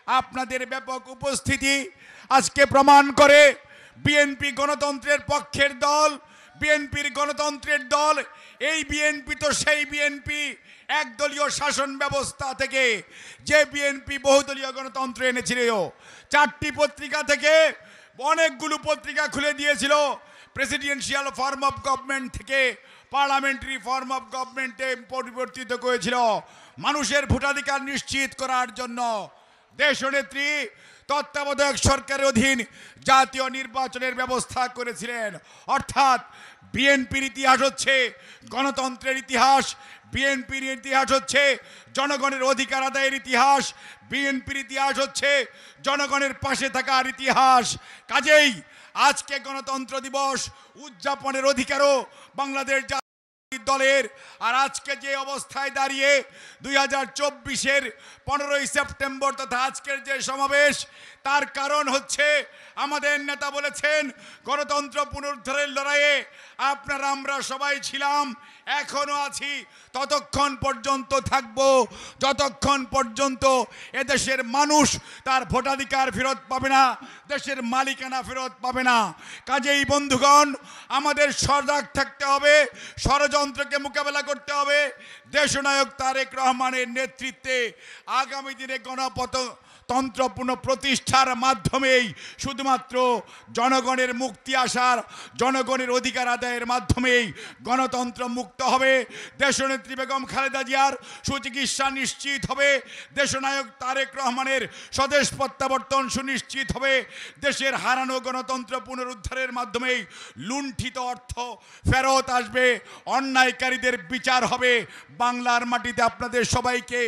আপনাদের ব্যাপক উপস্থিতি আজকে প্রমাণ করে বিএনপি গণতন্ত্রের পক্ষের দল, বিএনপির গণতন্ত্রের দল। এই বিএনপি তো সেই বিএনপি একদলীয় শাসন ব্যবস্থা থেকে যে বিএনপি বহুদলীয় গণতন্ত্র এনেছিল। 4টি পত্রিকা থেকে অনেকগুলো পত্রিকা খুলে দিয়েছিল। প্রেসিডেন্সিয়াল ফর্ম অফ গভর্নমেন্ট থেকে পার্লামেন্টারি ফর্ম অফ গভর্নমেন্টে পরিবর্তিত করেছিল মানুষের ভোটাধিকার নিশ্চিত করার জন্য। দেশনেত্রী তত্ত্বাবধায়ক সরকারের অধীন জাতীয় নির্বাচনের ব্যবস্থা করেছিলেন। অর্থাৎ বিএনপির ইতিহাস হচ্ছে গণতন্ত্রের ইতিহাস, বিএনপির ইতিহাস হচ্ছে জনগণের অধিকার আদায়ের ইতিহাস, বিএনপির ইতিহাস হচ্ছে জনগণের পাশে থাকার ইতিহাস। কাজেই আজকে গণতন্ত্র দিবস উদযাপনের অধিকারও বাংলাদেশ দলের। আর আজকে যে অবস্থায় দাঁড়িয়ে 2024-এর 15ই সেপ্টেম্বর তথা আজকের যে সমাবেশ, তার কারণ হচ্ছে আমাদের নেতা বলেছেন গণতন্ত্র পুনরুদ্ধারের লড়াইয়ে আপনারা আমরা সবাই ছিলাম, এখনো আছি, ততক্ষণ পর্যন্ত থাকব যতক্ষণ পর্যন্ত এদেশের মানুষ তার ভোটাধিকার ফেরত পাবে না, দেশের মালিকানা ফেরত পাবে না। কাজেই বন্ধুগণ, আমাদের সজাগ থাকতে হবে, ষড়যন্ত্রকে মোকাবেলা করতে হবে। দেশনায়ক তারেক রহমানের নেতৃত্বে আগামী দিনে গণতন্ত্র পুনঃপ্রতিষ্ঠার মাধ্যমেই শুধুমাত্র জনগণের মুক্তি আসার, জনগণের অধিকার আদায়ের মাধ্যমেই গণতন্ত্র মুক্ত হবে। দেশনেত্রী বেগম খালেদা জিয়ার সুচিকিৎসা নিশ্চিত হবে, দেশনায়ক তারেক রহমানের স্বদেশ প্রত্যাবর্তন সুনিশ্চিত হবে, দেশের হারানো গণতন্ত্র পুনরুদ্ধারের মাধ্যমেই লুণ্ঠিত অর্থ ফেরত আসবে, অন্যায়কারীদের বিচার হবে। বাংলার মাটিতে আপনাদের সবাইকে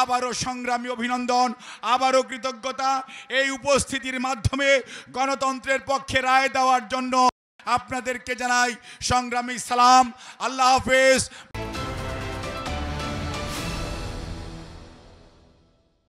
আবারও সংগ্রামী অভিনন্দন, আবারও কৃতজ্ঞতা। এই উপস্থিতির মাধ্যমে গণতন্ত্রের পক্ষে রায় দেওয়ার জন্য আপনাদেরকে জানাই সংগ্রামী সালাম। আল্লাহ হাফেজ।